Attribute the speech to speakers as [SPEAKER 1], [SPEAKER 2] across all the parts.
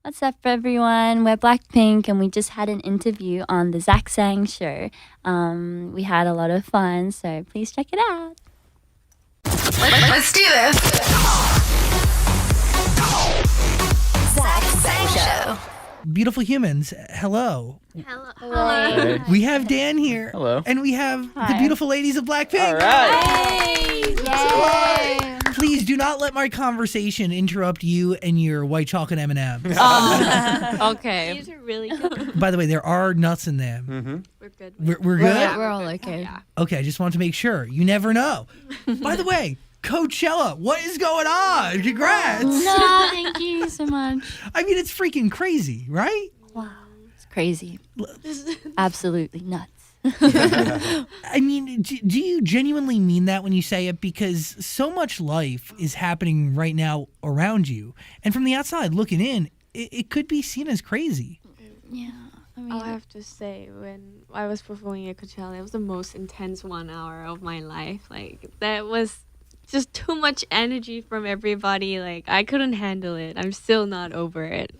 [SPEAKER 1] What's up, everyone? We're Blackpink, and we just had an interview on the Zach Sang show. We had a lot of fun, so please check it out.
[SPEAKER 2] Let's do this. Zach Sang Show.
[SPEAKER 3] Beautiful humans, hello.
[SPEAKER 1] Hello.
[SPEAKER 3] We have Dan here.
[SPEAKER 4] Hello.
[SPEAKER 3] And we have the beautiful ladies of Blackpink.
[SPEAKER 4] All right.
[SPEAKER 1] Yay!
[SPEAKER 3] Please do not let my conversation interrupt you and your white chocolate M&Ms.
[SPEAKER 5] Okay.
[SPEAKER 1] These are really good.
[SPEAKER 3] By the way, there are nuts in them.
[SPEAKER 4] Mm-hmm.
[SPEAKER 5] We're good.
[SPEAKER 3] We're good?
[SPEAKER 5] Yeah, we're all okay. Yeah.
[SPEAKER 3] Okay, I just want to make sure. You never know. By the way, Coachella, what is going on? Congrats.
[SPEAKER 1] No, thank you so much.
[SPEAKER 3] I mean, it's freaking crazy, right?
[SPEAKER 1] Wow. It's crazy. Absolutely nuts.
[SPEAKER 3] I mean, do you genuinely mean that when you say it? Because so much life is happening right now around you. And from the outside looking in, it could be seen as crazy.
[SPEAKER 1] Yeah. I mean,
[SPEAKER 5] I'll have to say, when I was performing at Coachella, it was the most intense 1 hour of my life. Like, that was just too much energy from everybody. Like, I couldn't handle it. I'm still not over it.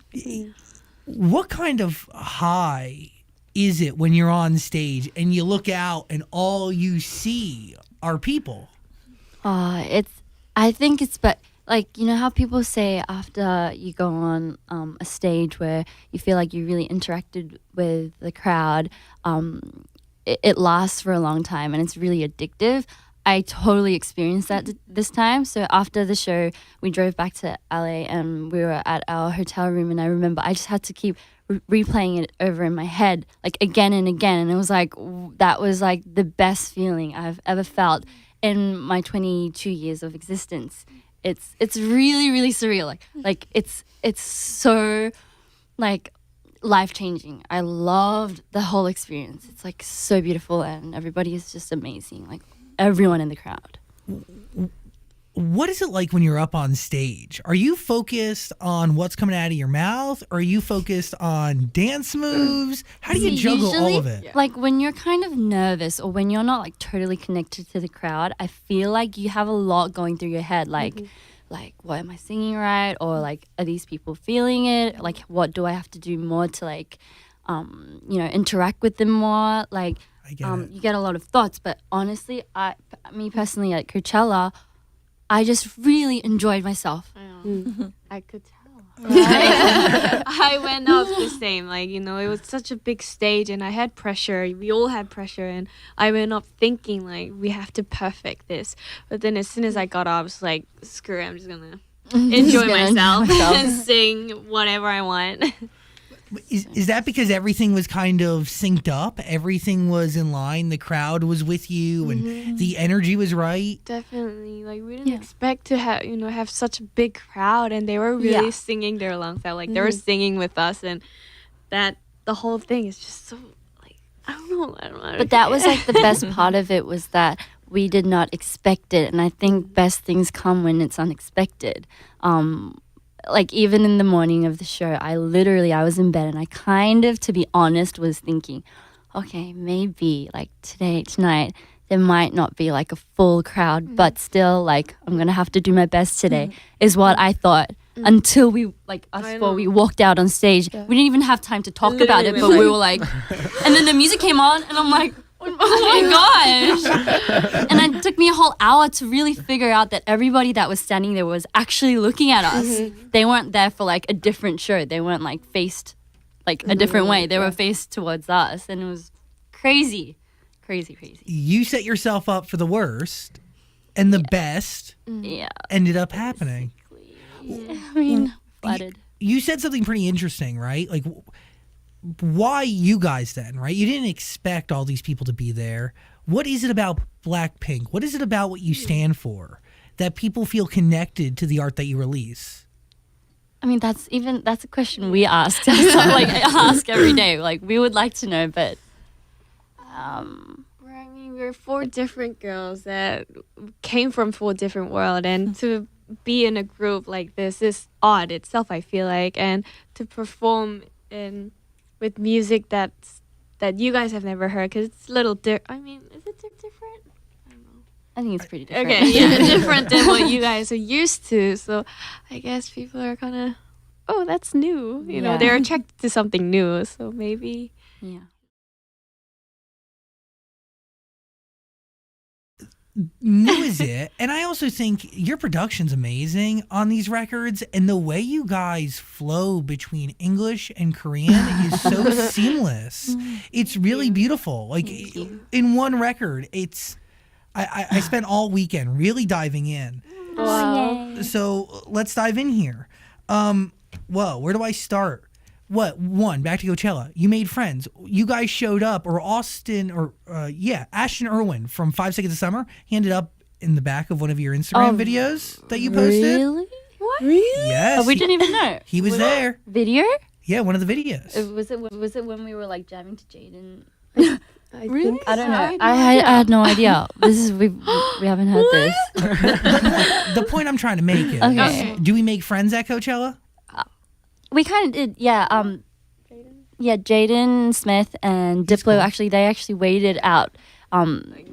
[SPEAKER 3] What kind of high is it when you're on stage and you look out and all you see are people?
[SPEAKER 1] I think it's, but like, you know how people say after you go on a stage where you feel like you really interacted with the crowd, it lasts for a long time and it's really addictive. I totally experienced that this time. So after the show, we drove back to LA and we were at our hotel room, and I remember I just had to keep replaying it over in my head, like again and again. And it was like, that was like the best feeling I've ever felt in my 22 years of existence. It's really, really surreal. Like it's so like life-changing. I loved the whole experience. It's like so beautiful, and everybody is just amazing. Like everyone in the crowd.
[SPEAKER 3] What is it like when you're up on stage? Are you focused on what's coming out of your mouth? Or are you focused on dance moves? How do you juggle all of it?
[SPEAKER 1] Like when you're kind of nervous or when you're not like totally connected to the crowd, I feel like you have a lot going through your head. Like, like, what am I singing right? Or like, are these people feeling it? Like, what do I have to do more to like, interact with them more? Like, you get a lot of thoughts. But honestly, me personally at Coachella, I just really enjoyed myself.
[SPEAKER 5] I could tell. I went up the same. Like, it was such a big stage and I had pressure. We all had pressure. And I went up thinking, like, we have to perfect this. But then as soon as I got up, I was like, screw it, I'm just going to enjoy myself and sing whatever I want.
[SPEAKER 3] Is that because everything was kind of synced up? Everything was in line. The crowd was with you, and the energy was right.
[SPEAKER 5] Definitely. Like, we didn't expect to have such a big crowd, and they were really singing their lungs out. Like, they were singing with us, and that the whole thing is just so, like, I don't know.
[SPEAKER 1] But that was like the best part of it, was that we did not expect it, and I think best things come when it's unexpected. Like, even in the morning of the show, I was in bed and I kind of, to be honest, was thinking, okay, maybe like tonight, there might not be like a full crowd, but still, like, I'm going to have to do my best today, is what I thought. Until we, like, we walked out on stage. We didn't even have time to talk about it, but we were like, and then the music came on and I'm like, oh my gosh. And it took me a whole hour to really figure out that everybody that was standing there was actually looking at us. They weren't there for like a different show. They weren't like faced like a different way. They were faced towards us, and it was crazy. Crazy.
[SPEAKER 3] You set yourself up for the worst, and the best ended up happening.
[SPEAKER 1] I mean, flooded.
[SPEAKER 3] You said something pretty interesting, right? Like, why you guys then, right? You didn't expect all these people to be there. What is it about Blackpink? What is it about what you stand for that people feel connected to the art that you release?
[SPEAKER 1] I mean, that's a question we ask. Like, I ask every day. Like, we would like to know, but
[SPEAKER 5] we're 4 different girls that came from 4 different worlds, and to be in a group like this is odd itself, I feel like, and to perform with music that you guys have never heard, because it's a little different. I mean, is it different? I don't know.
[SPEAKER 1] I think it's pretty different.
[SPEAKER 5] Okay, yeah, different than what you guys are used to. So I guess people are kind of oh, that's new. You know,
[SPEAKER 1] Yeah.
[SPEAKER 5] they're attracted to something new. So maybe.
[SPEAKER 1] Yeah.
[SPEAKER 3] New is it. And I also think your production's amazing on these records, and the way you guys flow between English and Korean is so seamless. It's really beautiful. Like in one record, it's I spent all weekend really diving in.
[SPEAKER 5] Wow.
[SPEAKER 3] So let's dive in here. Well, where do I start? Back to Coachella. You made friends. You guys showed up, or Ashton Irwin from 5 Seconds of Summer. He ended up in the back of one of your Instagram videos that you posted.
[SPEAKER 1] Really?
[SPEAKER 4] Really?
[SPEAKER 3] Yes.
[SPEAKER 1] Oh, we didn't even know.
[SPEAKER 3] He was there.
[SPEAKER 1] Video?
[SPEAKER 3] Yeah, one of the videos.
[SPEAKER 1] Was it when we were like jamming to Jaden?
[SPEAKER 4] Really?
[SPEAKER 1] I don't know. I had no idea. We haven't heard this.
[SPEAKER 3] The point I'm trying to make is,
[SPEAKER 1] Okay.
[SPEAKER 3] do we make friends at Coachella?
[SPEAKER 1] We kind of did, yeah. Jaden Smith and Diplo
[SPEAKER 3] cool.
[SPEAKER 1] they actually waited out
[SPEAKER 5] We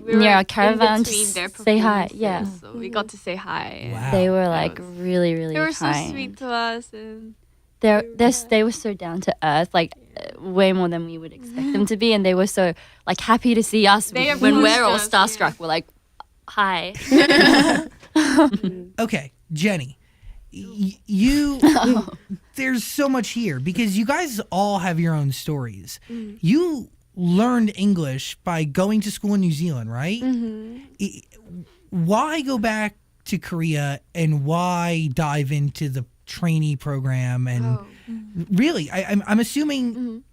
[SPEAKER 1] near
[SPEAKER 5] were
[SPEAKER 1] our caravan
[SPEAKER 5] in
[SPEAKER 1] to
[SPEAKER 5] between their
[SPEAKER 1] say hi.
[SPEAKER 5] performances,
[SPEAKER 1] Yeah,
[SPEAKER 5] So we got to say hi.
[SPEAKER 3] Wow.
[SPEAKER 1] they were like
[SPEAKER 5] was-
[SPEAKER 1] really, really
[SPEAKER 5] They were so
[SPEAKER 1] kind.
[SPEAKER 5] sweet to us, and
[SPEAKER 1] They were so down to earth, like way more than we would expect them to be, and they were so like happy to see us
[SPEAKER 5] They
[SPEAKER 1] when we're all
[SPEAKER 5] approached us,
[SPEAKER 1] starstruck. We're like, hi.
[SPEAKER 3] Okay, Jenny, there's so much here because you guys all have your own stories. You learned English by going to school in New Zealand, right? Why go back to Korea, and why dive into the trainee program? And really, I'm assuming,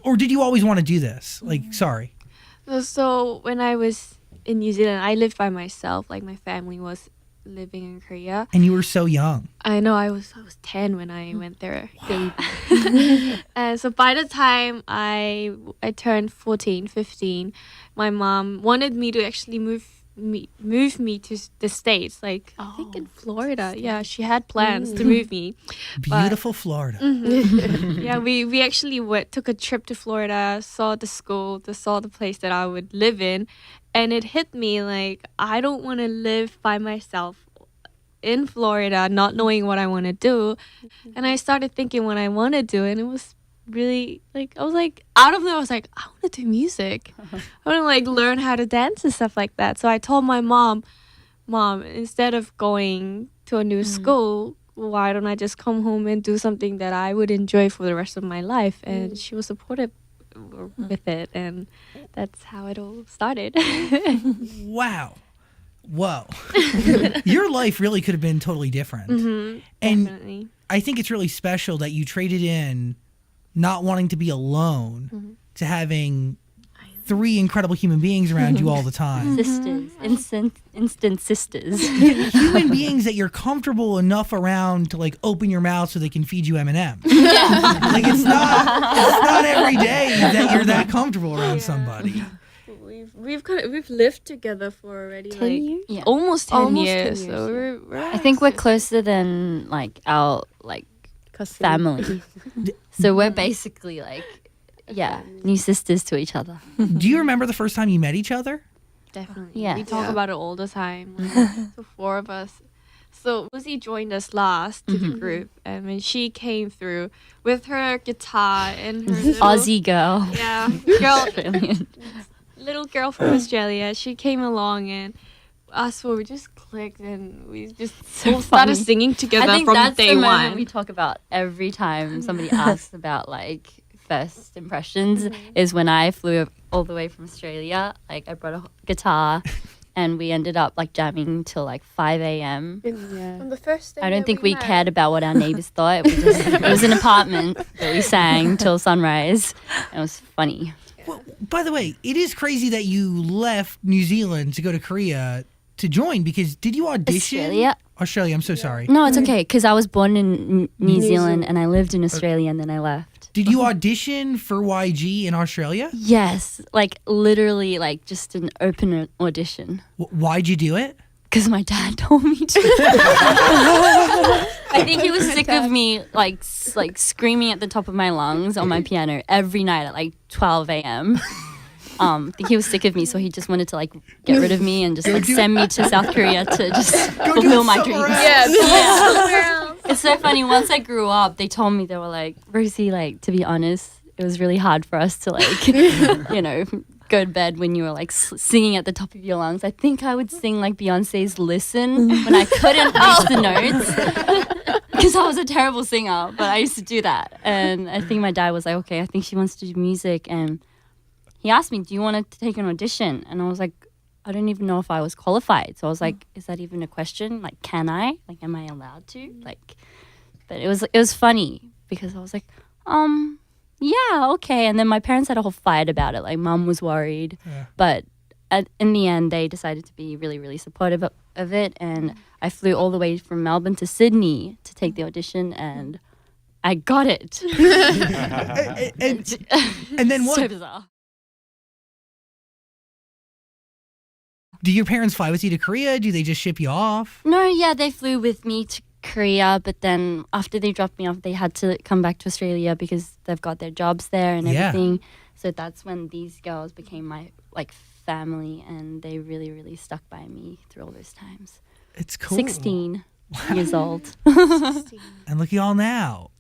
[SPEAKER 3] or did you always want to do this? Like, sorry.
[SPEAKER 5] So when I was in New Zealand, I lived by myself. Like my family was living in Korea.
[SPEAKER 3] And you were so young.
[SPEAKER 5] I know I was 10 when I went there. And so by the time I turned 14, 15, my mom wanted me to actually move me to the States, like I think in Florida. Yeah, she had plans to move me.
[SPEAKER 3] Beautiful Florida.
[SPEAKER 5] Yeah, we actually took a trip to Florida, saw the school, saw the place that I would live in, and it hit me like I don't want to live by myself in Florida, not knowing what I want to do. And I started thinking what I want to do, and it was really like I was like out of there. I was like, I want to do music. I want to like learn how to dance and stuff like that. So I told my mom, instead of going to a new school, why don't I just come home and do something that I would enjoy for the rest of my life? And she was supportive with it, and that's how it all started.
[SPEAKER 3] Wow. Whoa. Your life really could have been totally different. And
[SPEAKER 5] Definitely.
[SPEAKER 3] I think it's really special that you traded in not wanting to be alone to having 3 incredible human beings around you all the time.
[SPEAKER 1] Sisters, instant sisters.
[SPEAKER 3] Human beings that you're comfortable enough around to like open your mouth so they can feed you M&Ms. Like it's not every day that you're that comfortable around somebody.
[SPEAKER 5] We've lived together for already
[SPEAKER 4] 10
[SPEAKER 5] like
[SPEAKER 4] years?
[SPEAKER 1] Yeah.
[SPEAKER 5] almost 10
[SPEAKER 4] Almost 10
[SPEAKER 5] years.
[SPEAKER 4] years,
[SPEAKER 5] So
[SPEAKER 4] yeah.
[SPEAKER 5] we're
[SPEAKER 1] I think we're closer than like our like family. So we're basically like new sisters to each other.
[SPEAKER 3] Do you remember the first time you met each other?
[SPEAKER 5] definitely.
[SPEAKER 1] Yeah.
[SPEAKER 5] We talk
[SPEAKER 4] Yeah.
[SPEAKER 5] about it all the time. Like, the 4 of us. So Uzi joined us last to the group, and when she came through with her guitar and her little,
[SPEAKER 1] Aussie girl.
[SPEAKER 5] yeah, girl,
[SPEAKER 1] Australian.
[SPEAKER 5] little girl from Australia, she came along and us 4 we just clicked and we just all started
[SPEAKER 1] funny.
[SPEAKER 5] singing together
[SPEAKER 1] I think
[SPEAKER 5] from
[SPEAKER 1] that's
[SPEAKER 5] day
[SPEAKER 1] the moment
[SPEAKER 5] one.
[SPEAKER 1] we talk about every time somebody asks about like first impressions is when I flew all the way from Australia. Like I brought a guitar and we ended up like jamming till like 5 a.m.
[SPEAKER 4] Yeah.
[SPEAKER 5] On the first day
[SPEAKER 1] I don't think we cared about what our neighbors thought. It was an apartment that we sang till sunrise. And it was funny.
[SPEAKER 3] Well, by the way, it is crazy that you left New Zealand to go to Korea to join because did you audition? Australia, I'm so sorry.
[SPEAKER 1] No, it's okay because I was born in New Zealand and I lived in Australia and then I left.
[SPEAKER 3] Did you audition for YG in Australia?
[SPEAKER 1] Yes, like literally like just an open audition.
[SPEAKER 3] Why'd you do it?
[SPEAKER 1] Because my dad told me to. I think he was sick of me like screaming at the top of my lungs on my piano every night at like 12 a.m. I think he was sick of me, so he just wanted to like get rid of me and just like send me to South Korea to just fulfill my dreams.
[SPEAKER 3] somewhere else.
[SPEAKER 5] Yeah,
[SPEAKER 1] It's so funny. Once I grew up, they told me, they were like, Rosie, like, to be honest, it was really hard for us to like, go to bed when you were like singing at the top of your lungs. I think I would sing like Beyonce's Listen when I couldn't reach the notes because I was a terrible singer, but I used to do that. And I think my dad was like, okay, I think she wants to do music. And he asked me, do you want to take an audition? And I was like, I don't even know if I was qualified. So I was like, is that even a question? Like, can I? Like, am I allowed to? Like, but it was funny because I was like, yeah, okay. And then my parents had a whole fight about it. Like, mum was worried. Yeah. But in the end, they decided to be really, really supportive of it. And I flew all the way from Melbourne to Sydney to take the audition, and I got it.
[SPEAKER 3] and then what?
[SPEAKER 1] So bizarre.
[SPEAKER 3] Do your parents fly with you to Korea? Do they just ship you off?
[SPEAKER 1] No, yeah, they flew with me to Korea, but then after they dropped me off, they had to come back to Australia because they've got their jobs there and everything. So that's when these girls became my like family, and they really, really stuck by me through all those times.
[SPEAKER 3] It's cool.
[SPEAKER 1] 16 years old.
[SPEAKER 3] And look at y'all now.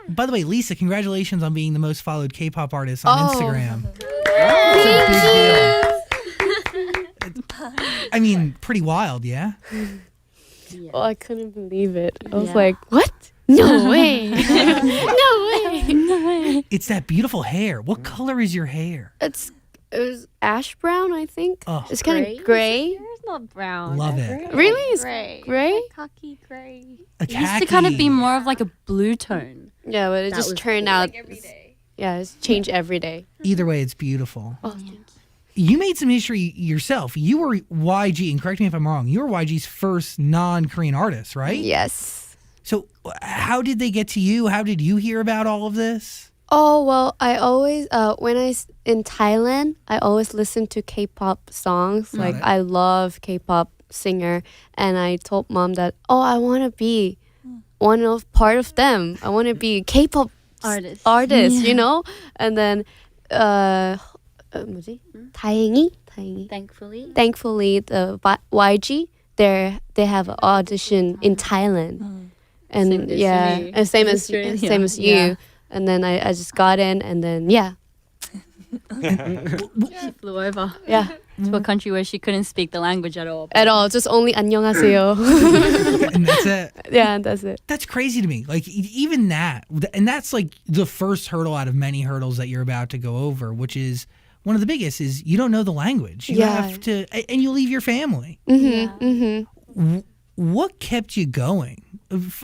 [SPEAKER 3] By the way, Lisa, congratulations on being the most followed K-pop artist on Instagram. It's a big deal. I mean, pretty wild, yeah?
[SPEAKER 1] Yeah.
[SPEAKER 4] Oh, I couldn't believe it. I was
[SPEAKER 1] Yeah.
[SPEAKER 4] like, what? No way. No way.
[SPEAKER 1] No way.
[SPEAKER 3] It's that beautiful hair. What color is your hair?
[SPEAKER 4] It was ash brown, I think.
[SPEAKER 3] Oh.
[SPEAKER 4] It's kind of gray.
[SPEAKER 5] It's not brown.
[SPEAKER 3] Love it.
[SPEAKER 4] Really? It's
[SPEAKER 5] Gray.
[SPEAKER 4] gray?
[SPEAKER 5] Khaki gray.
[SPEAKER 3] A
[SPEAKER 1] It used to kind of be
[SPEAKER 3] khaki.
[SPEAKER 1] more of like a blue tone.
[SPEAKER 4] Yeah, but it
[SPEAKER 1] That
[SPEAKER 4] just
[SPEAKER 1] was
[SPEAKER 4] turned
[SPEAKER 1] cool.
[SPEAKER 4] out.
[SPEAKER 5] Every day.
[SPEAKER 4] Yeah, it's changed every day.
[SPEAKER 3] Either way, it's beautiful.
[SPEAKER 4] Oh,
[SPEAKER 1] Yeah.
[SPEAKER 3] You made some history yourself. You were YG, and correct me if I'm wrong, you were YG's first non-Korean artist, right?
[SPEAKER 4] yes.
[SPEAKER 3] So how did they get to you? How did you hear about all of this?
[SPEAKER 4] Oh, well, I always, in Thailand, I always listen to K-pop songs.
[SPEAKER 3] Got
[SPEAKER 4] Like,
[SPEAKER 3] it.
[SPEAKER 4] I love K-pop singer. And I told mom that, I want to be part of them. I want to be K-pop
[SPEAKER 1] Artist.
[SPEAKER 4] you know? And then, 뭐지? 다행히. Thankfully, the YG, they have an audition in Thailand. And
[SPEAKER 1] Same as
[SPEAKER 4] yeah,
[SPEAKER 1] me.
[SPEAKER 4] and same as
[SPEAKER 1] Australia.
[SPEAKER 4] same as you.
[SPEAKER 1] Yeah.
[SPEAKER 4] And then I just got in, and then yeah.
[SPEAKER 1] She flew over
[SPEAKER 4] Yeah,
[SPEAKER 1] to a country where she couldn't speak the language at all.
[SPEAKER 4] at all. Just only 안녕하세요.
[SPEAKER 3] And that's it.
[SPEAKER 4] Yeah, that's it.
[SPEAKER 3] That's crazy to me. Like even that, and that's like the first hurdle out of many hurdles that you're about to go over, which is one of the biggest. Is you don't know the language. You
[SPEAKER 4] Yeah.
[SPEAKER 3] have to, and you leave your family. What kept you going?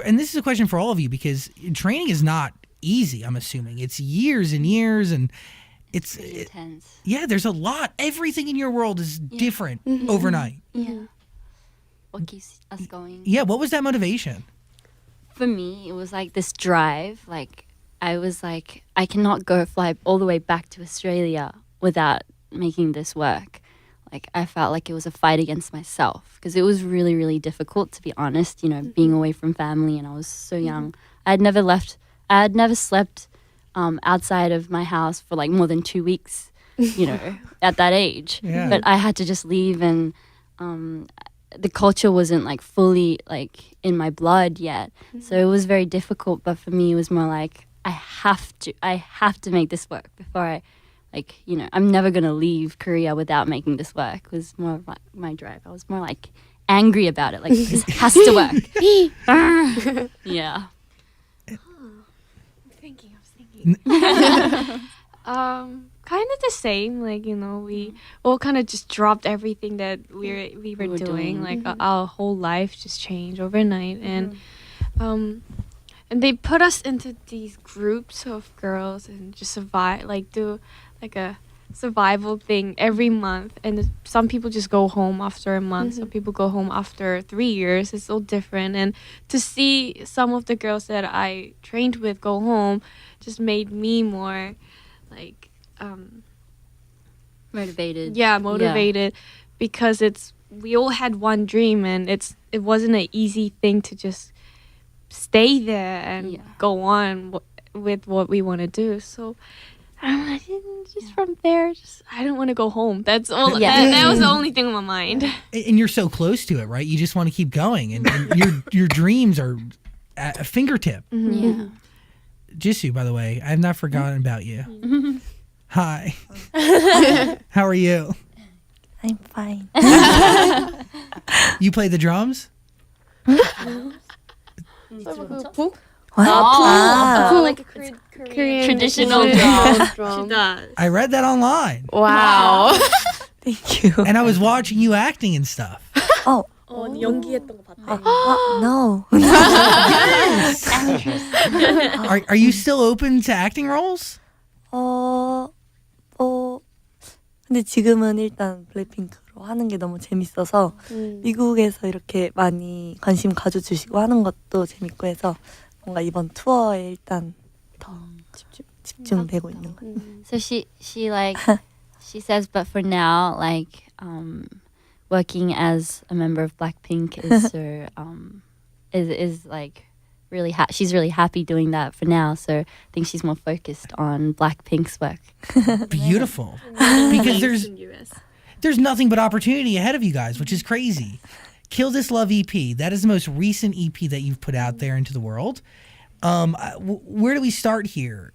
[SPEAKER 3] And this is a question for all of you because training is not easy. I'm assuming it's years and years, and it's
[SPEAKER 1] Intense.
[SPEAKER 3] yeah. There's a lot. Everything in your world is different overnight.
[SPEAKER 1] Yeah. What keeps us going?
[SPEAKER 3] Yeah. What was that motivation?
[SPEAKER 1] For me, it was like this drive. Like, I was like, I cannot fly all the way back to Australia without making this work. Like, I felt like it was a fight against myself because it was really, really difficult, to be honest, being away from family, and I was so young. I had never slept outside of my house for like more than 2 weeks, at that age.
[SPEAKER 3] Yeah.
[SPEAKER 1] But I had to just leave, and the culture wasn't like fully like in my blood yet. So it was very difficult, but for me it was more like I have to make this work before I I'm never going to leave Korea without making this work. It was more of my drive. I was more like angry about it. Like, this has to work. Yeah.
[SPEAKER 5] Kind of the same. Like, we all kind of just dropped everything that we were doing. Like, our whole life just changed overnight, and they put us into these groups of girls and just survive. Like, do like a survival thing every month, and some people just go home after a month, some people go home after 3 years. It's all different, and to see some of the girls that I trained with go home just made me more like motivated because we all had one dream, and it wasn't an easy thing to just stay there and go on with what we want to do. So from there, I don't want to go home. That's all. That was the only thing on my mind.
[SPEAKER 3] And you're so close to it, right? You just want to keep going, and your dreams are a fingertip.
[SPEAKER 1] Yeah.
[SPEAKER 3] Jisoo, by the way, I have not forgotten about you. Hi. How are you?
[SPEAKER 6] I'm fine.
[SPEAKER 3] You play the drums?
[SPEAKER 1] Like a
[SPEAKER 4] Korean
[SPEAKER 1] traditional
[SPEAKER 4] drum.
[SPEAKER 3] I read that online.
[SPEAKER 4] Wow.
[SPEAKER 6] Thank you.
[SPEAKER 3] And I was watching you acting and stuff.
[SPEAKER 6] Oh,
[SPEAKER 5] 연기했던 거 봤대.
[SPEAKER 6] no.
[SPEAKER 3] Are you still open to acting roles?
[SPEAKER 6] 근데 지금은 일단 블랙핑크로 하는 게 너무 재밌어서 미국에서 이렇게 많이 관심 가져주시고 하는 것도 재밌고 해서 뭔가 이번 투어에 일단 더 집중되고 있는 것 같아요.
[SPEAKER 1] So she like she says, but for now, like working as a member of Blackpink is her is like really she's really happy doing that for now. So I think she's more focused on Blackpink's work.
[SPEAKER 3] Beautiful. Because there's nothing but opportunity ahead of you guys, which is crazy. Kill This Love EP. That is the most recent EP that you've put out there into the world. Where do we start here?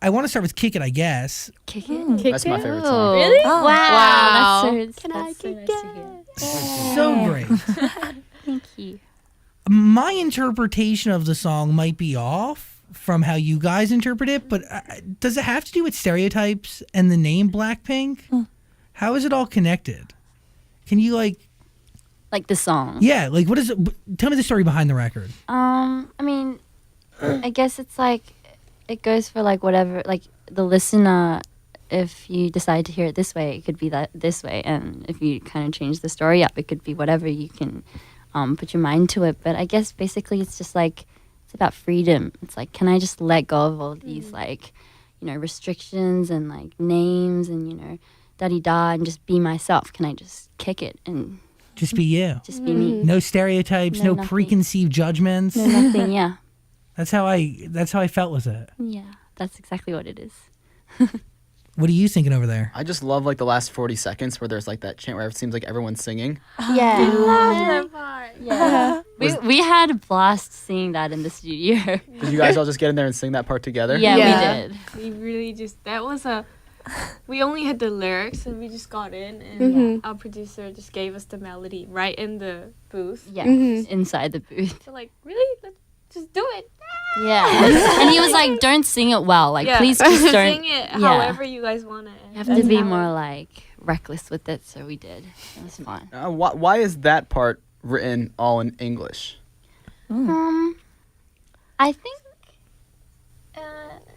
[SPEAKER 3] I want to start with Kick It, I guess.
[SPEAKER 1] Kick it.
[SPEAKER 7] That's my favorite song.
[SPEAKER 5] Really?
[SPEAKER 1] Wow.
[SPEAKER 4] Wow.
[SPEAKER 1] That's so nice to hear.
[SPEAKER 3] So great.
[SPEAKER 1] Thank you.
[SPEAKER 3] My interpretation of the song might be off from how you guys interpret it, but does it have to do with stereotypes and the name Blackpink? How is it all connected? Can you
[SPEAKER 1] Like the song.
[SPEAKER 3] yeah, like what is it? Tell me the story behind the record.
[SPEAKER 1] I mean, I guess it's like it goes for like whatever, like the listener. If you decide to hear it this way, it could be that this way, and if you kind of change the story up, it could be whatever. You can put your mind to it. But I guess basically it's just like it's about freedom. It's like, can I just let go of all these like, restrictions and like names and da-di-da and just be myself? Can I just kick it and
[SPEAKER 3] Just be you.
[SPEAKER 1] just be me?
[SPEAKER 3] No stereotypes,
[SPEAKER 1] No,
[SPEAKER 3] no
[SPEAKER 1] nothing.
[SPEAKER 3] preconceived judgments.
[SPEAKER 1] No, nothing. Yeah.
[SPEAKER 3] That's how I felt with it.
[SPEAKER 1] Yeah. That's exactly what it is.
[SPEAKER 3] What are you thinking over there?
[SPEAKER 7] I just love like the last 40 seconds where there's like that chant where it seems like everyone's singing.
[SPEAKER 1] Yeah. Yeah. We had a blast seeing that in the studio.
[SPEAKER 7] Did you guys all just get in there and sing that part together?
[SPEAKER 1] Yeah,
[SPEAKER 4] Yeah.
[SPEAKER 1] we did.
[SPEAKER 5] We really just we only had the lyrics and we just got in and our producer just gave us the melody right in the booth.
[SPEAKER 1] Yeah, inside the booth.
[SPEAKER 5] So like, really? Let's just do it.
[SPEAKER 1] Yeah. And he was like, don't sing it well. Like,
[SPEAKER 5] Yeah.
[SPEAKER 1] please just don't.
[SPEAKER 5] Sing it
[SPEAKER 1] yeah.
[SPEAKER 5] however you guys want it.
[SPEAKER 1] You have to be more like reckless with it. So we did. It was fun.
[SPEAKER 7] Why is that part written all in English?
[SPEAKER 1] I think.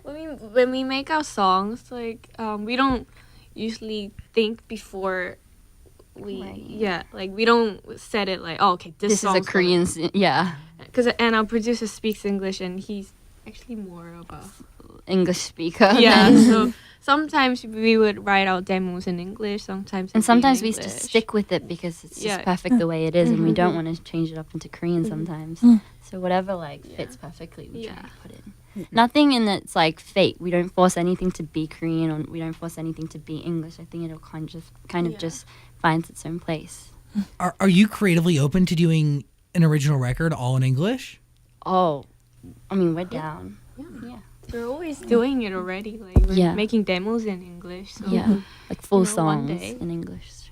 [SPEAKER 5] When we make our songs, like we don't usually think before we we don't set it like, oh, okay, this
[SPEAKER 1] This is a
[SPEAKER 5] song's
[SPEAKER 1] Korean. Yeah.
[SPEAKER 5] and our producer speaks English and he's actually more of a
[SPEAKER 1] English speaker.
[SPEAKER 5] yeah. So sometimes we would write out demos in English. Sometimes
[SPEAKER 1] And
[SPEAKER 5] it'd be in
[SPEAKER 1] sometimes we just
[SPEAKER 5] English.
[SPEAKER 1] stick with it because it's just
[SPEAKER 5] Yeah.
[SPEAKER 1] perfect the way it is, and we don't want to change it up into Korean sometimes. So whatever like fits perfectly, we try to put in. Nothing in it's like fate. We don't force anything to be Korean, or we don't force anything to be English. I think it'll kind of just finds its own place.
[SPEAKER 3] Are you creatively open to doing an original record all in English?
[SPEAKER 1] Oh, I mean, we're down. Yeah.
[SPEAKER 5] We're always doing it already. Like we're
[SPEAKER 1] Yeah.
[SPEAKER 5] making demos in English. So
[SPEAKER 1] Yeah. Like full
[SPEAKER 5] You know, one
[SPEAKER 1] songs
[SPEAKER 5] day.
[SPEAKER 1] in English.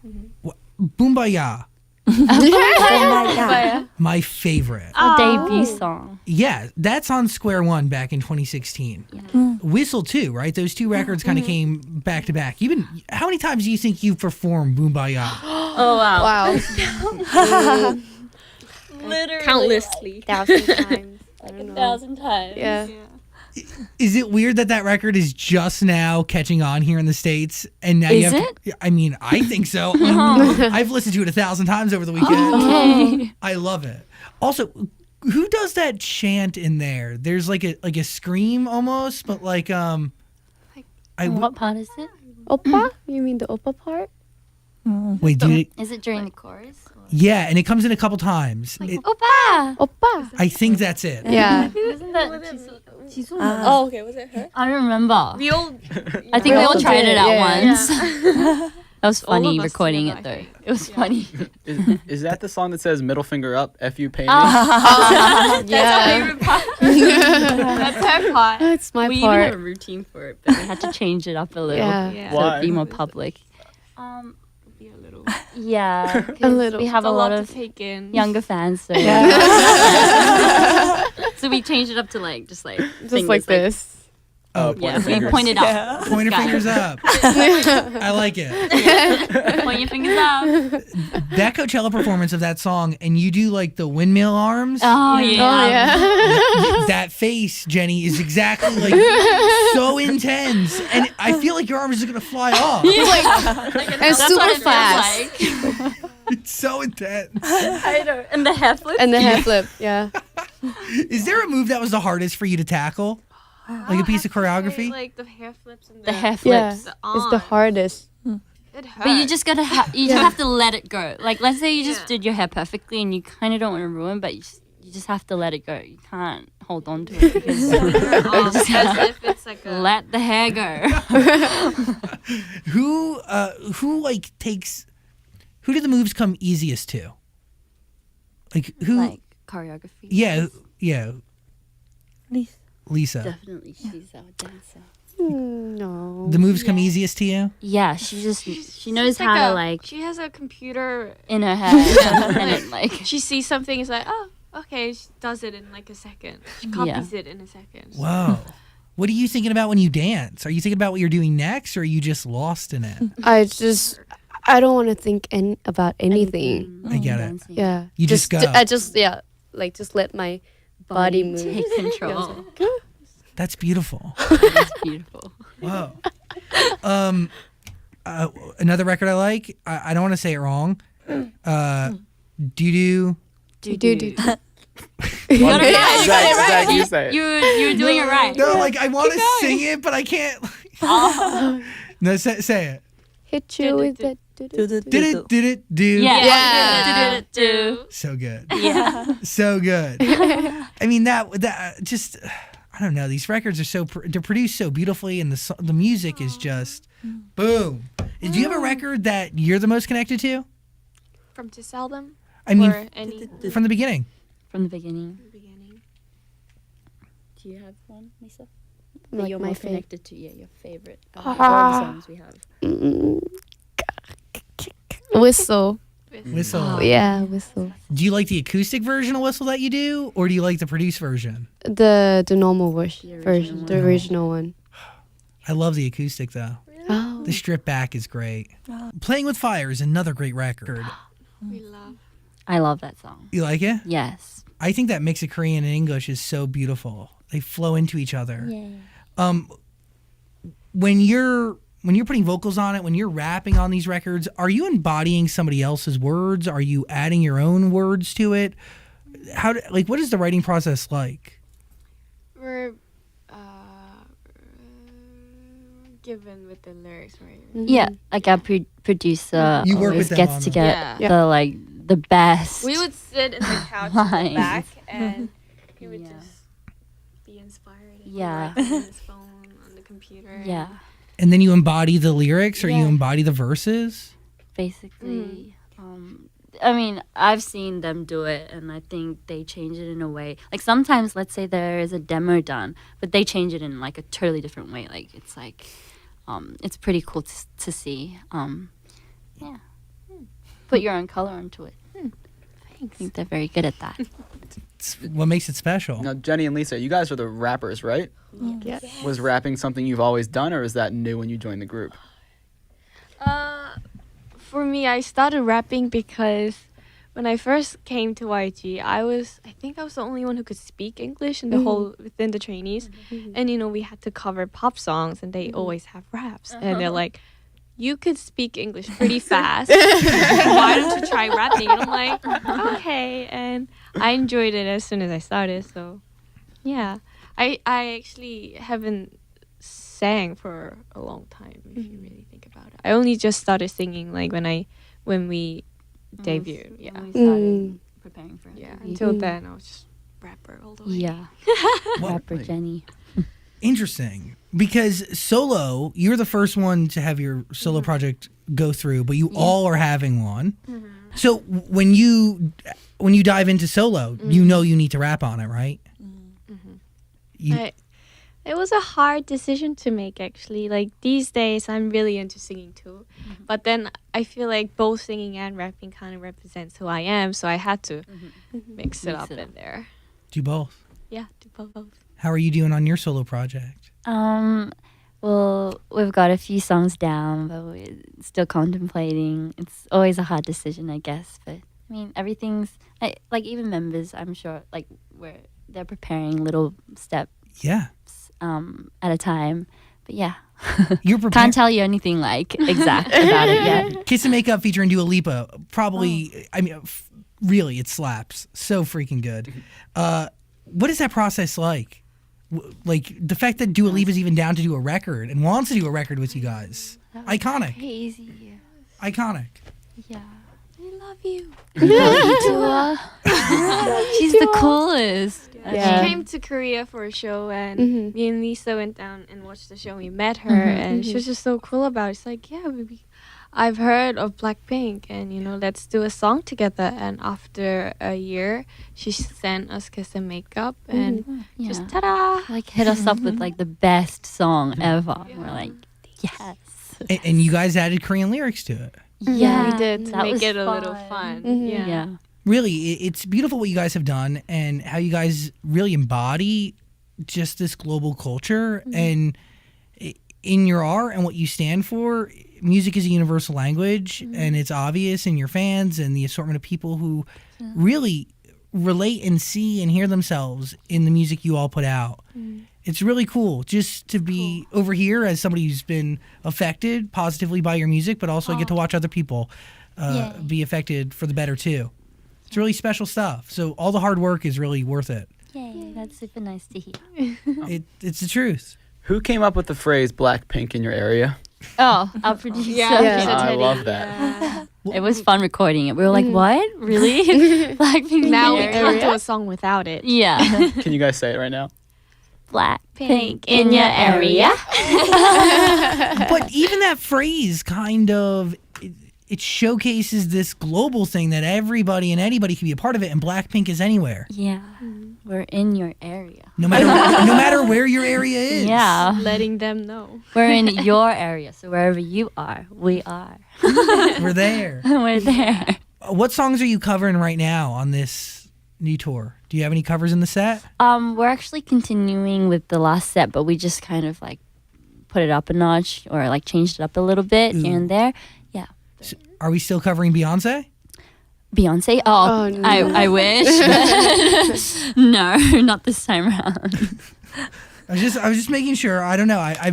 [SPEAKER 3] Boombaya,
[SPEAKER 6] Oh
[SPEAKER 3] my favorite.
[SPEAKER 1] Our debut song.
[SPEAKER 3] Yeah, that's on Square One back in 2016. Whistle too, right? Those two records kind of came back to back. How many times do you think you've performed Boombaya?
[SPEAKER 1] Oh wow.
[SPEAKER 4] Wow.
[SPEAKER 1] Literally
[SPEAKER 5] countlessly.
[SPEAKER 4] 1,000 times. I don't know.
[SPEAKER 1] 1,000 times.
[SPEAKER 4] Yeah.
[SPEAKER 3] Is it weird that record is just now catching on here in the States? And now you
[SPEAKER 1] Is
[SPEAKER 3] have to, I mean, I think so. I've listened to it 1,000 times over the weekend.
[SPEAKER 1] Okay.
[SPEAKER 3] I love it. Also, who does that chant in there? There's like a scream almost, but like
[SPEAKER 1] What part is it?
[SPEAKER 4] Oppa? You mean the oppa part?
[SPEAKER 3] wait, dude.
[SPEAKER 1] Is it during the chorus?
[SPEAKER 3] Yeah, and it comes in a couple times.
[SPEAKER 1] Oppa!
[SPEAKER 4] Oppa.
[SPEAKER 3] I think that's it.
[SPEAKER 4] Yeah.
[SPEAKER 1] Isn't that
[SPEAKER 5] Oh, okay. Was it her?
[SPEAKER 1] I don't remember.
[SPEAKER 5] We all.
[SPEAKER 1] I think we all
[SPEAKER 4] all
[SPEAKER 1] tried
[SPEAKER 4] did,
[SPEAKER 1] it out
[SPEAKER 4] yeah.
[SPEAKER 1] once. That was
[SPEAKER 5] All of
[SPEAKER 1] funny
[SPEAKER 5] us
[SPEAKER 1] recording
[SPEAKER 5] together,
[SPEAKER 1] it though.
[SPEAKER 5] I think.
[SPEAKER 1] It was funny.
[SPEAKER 7] Is that the song that says middle finger up, F you pay me?
[SPEAKER 4] Yeah.
[SPEAKER 5] That's her part.
[SPEAKER 4] That's my
[SPEAKER 1] We even had a
[SPEAKER 4] part.
[SPEAKER 1] routine for it, but we had to change it up a little
[SPEAKER 4] Yeah.
[SPEAKER 5] Yeah.
[SPEAKER 1] to
[SPEAKER 7] Why?
[SPEAKER 1] be more public.
[SPEAKER 5] Be a little.
[SPEAKER 1] Yeah, 'cause
[SPEAKER 4] little.
[SPEAKER 1] we have
[SPEAKER 5] It's
[SPEAKER 1] a lot
[SPEAKER 5] to
[SPEAKER 1] of
[SPEAKER 5] take in.
[SPEAKER 1] younger fans, so so we changed it up to like just like
[SPEAKER 4] Just like this.
[SPEAKER 7] Oh,
[SPEAKER 1] Yeah,
[SPEAKER 7] point
[SPEAKER 1] we
[SPEAKER 7] fingers.
[SPEAKER 1] pointed up.
[SPEAKER 3] Point your
[SPEAKER 1] Got it.
[SPEAKER 3] fingers up. I like it.
[SPEAKER 1] Point your fingers up.
[SPEAKER 3] That Coachella performance of that song, and you do like the windmill arms.
[SPEAKER 1] Oh yeah.
[SPEAKER 4] Oh yeah.
[SPEAKER 3] That face, Jenny, is exactly like so intense, and I feel like your arm is just gonna fly off.
[SPEAKER 4] And
[SPEAKER 1] That's what
[SPEAKER 4] super
[SPEAKER 1] it feels
[SPEAKER 4] fast.
[SPEAKER 1] like.
[SPEAKER 3] It's so intense.
[SPEAKER 1] I know. And the hair flip.
[SPEAKER 4] And the head flip. Yeah.
[SPEAKER 3] Is there a move that was the hardest for you to tackle? Like a piece of choreography?
[SPEAKER 5] Like the hair flips and
[SPEAKER 1] The hair flips.
[SPEAKER 4] Yeah.
[SPEAKER 5] The
[SPEAKER 4] It's the
[SPEAKER 5] arms.
[SPEAKER 4] hardest.
[SPEAKER 5] It hurts.
[SPEAKER 1] But you just gotta you just have to let it go. Like let's say you just
[SPEAKER 5] Yeah.
[SPEAKER 1] did your hair perfectly and you kind of don't want to ruin, but you just have to let it go. You can't hold on to it because
[SPEAKER 5] Arms, as if it's like a.
[SPEAKER 1] let the hair go.
[SPEAKER 3] Who like takes? Who do the moves come easiest to? Like who?
[SPEAKER 1] Like choreography.
[SPEAKER 3] yeah.
[SPEAKER 6] Lisa.
[SPEAKER 3] Lisa.
[SPEAKER 1] Definitely, she's our dancer.
[SPEAKER 4] No.
[SPEAKER 3] The moves come easiest to you.
[SPEAKER 1] Yeah, she knows
[SPEAKER 5] It's
[SPEAKER 1] how
[SPEAKER 5] like
[SPEAKER 1] to like
[SPEAKER 5] She has a computer.
[SPEAKER 1] in her head and it like
[SPEAKER 5] She sees something. It's like, oh, okay. She does it in like a second. She copies it in a second.
[SPEAKER 3] Whoa. What are you thinking about when you dance? Are you thinking about what you're doing next, or are you just lost in it?
[SPEAKER 4] I don't want to think about anything.
[SPEAKER 3] I get it.
[SPEAKER 1] dancing.
[SPEAKER 4] Yeah.
[SPEAKER 3] You just go.
[SPEAKER 4] I just like just let my body move.
[SPEAKER 1] Take control.
[SPEAKER 3] That's beautiful.
[SPEAKER 1] It's beautiful.
[SPEAKER 3] Whoa. Another record I like. I don't want to say it wrong. Doo doo.
[SPEAKER 4] Do.
[SPEAKER 7] Zach,
[SPEAKER 1] right.
[SPEAKER 7] Zach, you say it.
[SPEAKER 1] You were doing it right.
[SPEAKER 3] No, like I want to sing it, but I can't. No, say it.
[SPEAKER 4] Hit you with that.
[SPEAKER 3] Did it? Did it? Do.
[SPEAKER 1] Yeah. Do.
[SPEAKER 3] So good.
[SPEAKER 1] Yeah.
[SPEAKER 3] So good. I mean that just I don't know. These records are they're produced so beautifully, and the music is just boom. Do you have a record that you're the most connected to?
[SPEAKER 5] From to sell them.
[SPEAKER 3] I mean,
[SPEAKER 5] or any
[SPEAKER 3] from the beginning.
[SPEAKER 1] From the beginning.
[SPEAKER 5] beginning.
[SPEAKER 1] Do you have one, Lisa?
[SPEAKER 4] Like
[SPEAKER 1] That you're
[SPEAKER 4] my
[SPEAKER 1] more
[SPEAKER 4] favorite.
[SPEAKER 1] connected to? Yeah, your favorite. Of all the songs we have.
[SPEAKER 4] Whistle.
[SPEAKER 3] Whistle.
[SPEAKER 4] Yeah, whistle.
[SPEAKER 3] Do you like the acoustic version of Whistle that you do, or do you like the produced version?
[SPEAKER 4] The normal
[SPEAKER 1] The
[SPEAKER 4] version, the
[SPEAKER 1] original
[SPEAKER 4] original one.
[SPEAKER 3] I love the acoustic though.
[SPEAKER 4] Oh.
[SPEAKER 3] The strip back is great. Playing with Fire is another great record.
[SPEAKER 5] We love.
[SPEAKER 1] I love that song.
[SPEAKER 3] You like it?
[SPEAKER 1] Yes.
[SPEAKER 3] I think that mix of Korean and English is so beautiful. They flow into each other.
[SPEAKER 1] Yeah.
[SPEAKER 3] When you're putting vocals on it, when you're rapping on these records, are you embodying somebody else's words? Are you adding your own words to it? What is the writing process like?
[SPEAKER 5] We're given with the lyrics, right?
[SPEAKER 1] Yeah, like our producer
[SPEAKER 3] You work
[SPEAKER 1] always
[SPEAKER 3] with them
[SPEAKER 1] gets
[SPEAKER 3] on
[SPEAKER 1] to
[SPEAKER 3] them.
[SPEAKER 1] get the best.
[SPEAKER 5] We would sit in the couch in
[SPEAKER 1] Lines.
[SPEAKER 5] the back, and he would
[SPEAKER 1] Yeah.
[SPEAKER 5] just be inspired. And
[SPEAKER 1] Yeah.
[SPEAKER 5] write on his phone, on the computer.
[SPEAKER 1] Yeah,
[SPEAKER 3] And then you embody the lyrics, or you
[SPEAKER 1] Yeah.
[SPEAKER 3] embody the verses?
[SPEAKER 1] basically. I mean, I've seen them do it, and I think they change it in a way. Like sometimes, let's say there is a demo done, but they change it in like a totally different way. Like it's pretty cool to see. Yeah, put your own color into it. I think they're very good at that.
[SPEAKER 3] It's what makes it special.
[SPEAKER 7] Now, Jenny and Lisa, you guys are the rappers, right?
[SPEAKER 4] Yeah.
[SPEAKER 7] Was rapping something you've always done, or is that new when you joined the group?
[SPEAKER 5] For me, I started rapping because when I first came to YG, I think I was the only one who could speak English in the whole within the trainees, and we had to cover pop songs, and they always have raps, and they're like, "You could speak English pretty fast. Why don't you try rapping?" And I'm like, "Okay," and I enjoyed it as soon as I started. So, yeah, I actually haven't sang for a long time, if you really think about it. I only just started singing like when we debuted. Yeah.
[SPEAKER 1] When we started preparing for it.
[SPEAKER 5] Yeah. Until then I was just rapper all the way.
[SPEAKER 1] Yeah.
[SPEAKER 3] Well,
[SPEAKER 1] Rapper Jenny.
[SPEAKER 3] Interesting. Because solo, you're the first one to have your solo project go through, but you all are having one. So when you dive into solo, you know you need to rap on it, right? You-
[SPEAKER 5] It was a hard decision to make, actually. Like, these days, I'm really into singing too. But then I feel like both singing and rapping kind of represents who I am, so I had to mix it up in there.
[SPEAKER 3] do both.
[SPEAKER 5] Yeah, do both.
[SPEAKER 3] How are you doing on your solo project?
[SPEAKER 1] Well, we've got a few songs down, but we're still contemplating. It's always a hard decision, I guess. But I mean, everything's like even members. I'm sure like they're preparing little steps
[SPEAKER 3] Yeah.
[SPEAKER 1] at a time. But yeah,
[SPEAKER 3] You're prepared.
[SPEAKER 1] can't tell you anything like exact about it yet.
[SPEAKER 3] Kiss and Makeup featuring Dua Lipa. Probably, I mean, really, it slaps. So freaking good. What is that process like? Like the fact that Dua Lipa's even down to do a record and wants to do a record with you guys. Iconic.
[SPEAKER 1] Crazy.
[SPEAKER 3] Iconic.
[SPEAKER 1] Yeah.
[SPEAKER 5] We love you.
[SPEAKER 1] She's the coolest.
[SPEAKER 4] Yeah.
[SPEAKER 5] She came to Korea for a show, and me and Lisa went down and watched the show. We met her, and she was just so cool about it. It's like, yeah, I've heard of Blackpink, and let's do a song together. And after a year, she sent us Kiss and Makeup, and just ta-da!
[SPEAKER 1] Like hit us up with like the best song ever. We're like, yes.
[SPEAKER 3] And you guys added Korean lyrics to it.
[SPEAKER 1] Yeah,
[SPEAKER 5] we did to
[SPEAKER 1] that
[SPEAKER 5] make
[SPEAKER 1] was
[SPEAKER 5] it a little fun.
[SPEAKER 1] Yeah.
[SPEAKER 3] Really, it's beautiful what you guys have done and how you guys really embody just this global culture and in your art and what you stand for. Music is a universal language, and it's obvious in your fans and the assortment of people who really relate and see and hear themselves in the music you all put out. It's really cool just to be over here as somebody who's been affected positively by your music, but also get to watch other people be affected for the better too. It's really special stuff. So all the hard work is really worth it.
[SPEAKER 1] Yay, that's super nice to hear.
[SPEAKER 3] It's the truth.
[SPEAKER 7] Who came up with the phrase Blackpink in your area?
[SPEAKER 1] Oh, our producer.
[SPEAKER 7] I love that.
[SPEAKER 1] It was fun recording it. We were like, what? Really? Blackpink
[SPEAKER 5] Now
[SPEAKER 1] in
[SPEAKER 5] we
[SPEAKER 1] your
[SPEAKER 5] can't do
[SPEAKER 1] area?
[SPEAKER 5] a song without it.
[SPEAKER 1] Yeah.
[SPEAKER 7] Can you guys say it right now?
[SPEAKER 1] Blackpink in your area.
[SPEAKER 3] But even that phrase kind of it showcases this global thing that everybody and anybody can be a part of it, and Blackpink is anywhere.
[SPEAKER 1] Yeah. We're in your area.
[SPEAKER 3] No matter where your area is.
[SPEAKER 1] Yeah.
[SPEAKER 5] Letting them know.
[SPEAKER 1] We're in your area. So wherever you are, we are.
[SPEAKER 3] We're there.
[SPEAKER 1] We're there.
[SPEAKER 3] What songs are you covering right now on this new tour? Do you have any covers in the set?
[SPEAKER 1] We're actually continuing with the last set, but we just kind of like put it up a notch or like changed it up a little bit here and there. Yeah.
[SPEAKER 3] So are we still covering Beyonce?
[SPEAKER 1] Beyonce? Oh,
[SPEAKER 4] no.
[SPEAKER 1] I wish. But no, not this time around.
[SPEAKER 3] I was just making sure. I don't know. I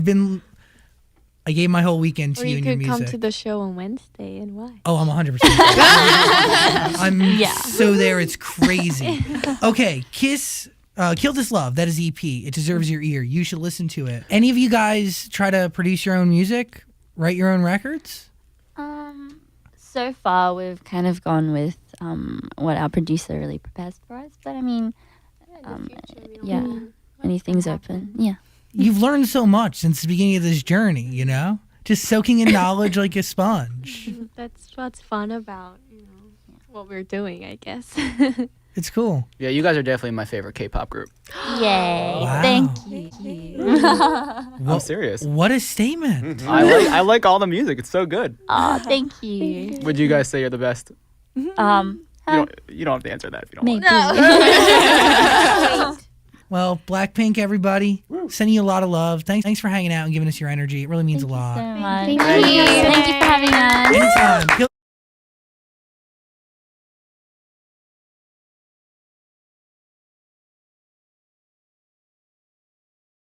[SPEAKER 3] gave my whole weekend to
[SPEAKER 5] Or
[SPEAKER 3] you
[SPEAKER 5] you
[SPEAKER 3] and your
[SPEAKER 5] could
[SPEAKER 3] music.
[SPEAKER 5] come to the show on Wednesday, and why?
[SPEAKER 3] Oh, I'm 100%. I'm so there. It's crazy. Okay, Kiss, Kill This Love. That is EP. It deserves your ear. You should listen to it. Any of you guys try to produce your own music? Write your own records?
[SPEAKER 1] So far, we've kind of gone with what our producer really prepares for us. But I mean, anything's open. Yeah.
[SPEAKER 3] You've learned so much since the beginning of this journey, Just soaking in knowledge like a sponge.
[SPEAKER 5] That's what's fun about what we're doing, I guess.
[SPEAKER 3] It's cool.
[SPEAKER 7] Yeah, you guys are definitely my favorite K-pop group.
[SPEAKER 1] Yay.
[SPEAKER 3] Wow.
[SPEAKER 1] Thank you.
[SPEAKER 7] I'm serious.
[SPEAKER 3] What a statement.
[SPEAKER 7] I like all the music. It's so good.
[SPEAKER 1] Oh, thank you.
[SPEAKER 7] Would you guys say you're the best? You don't have to answer that if you don't
[SPEAKER 1] Maybe.
[SPEAKER 7] want.
[SPEAKER 3] Well, Blackpink, everybody, sending you a lot of love. Thanks for hanging out and giving us your energy. It really means a lot.
[SPEAKER 1] So much.
[SPEAKER 4] Thank
[SPEAKER 1] Thank you for having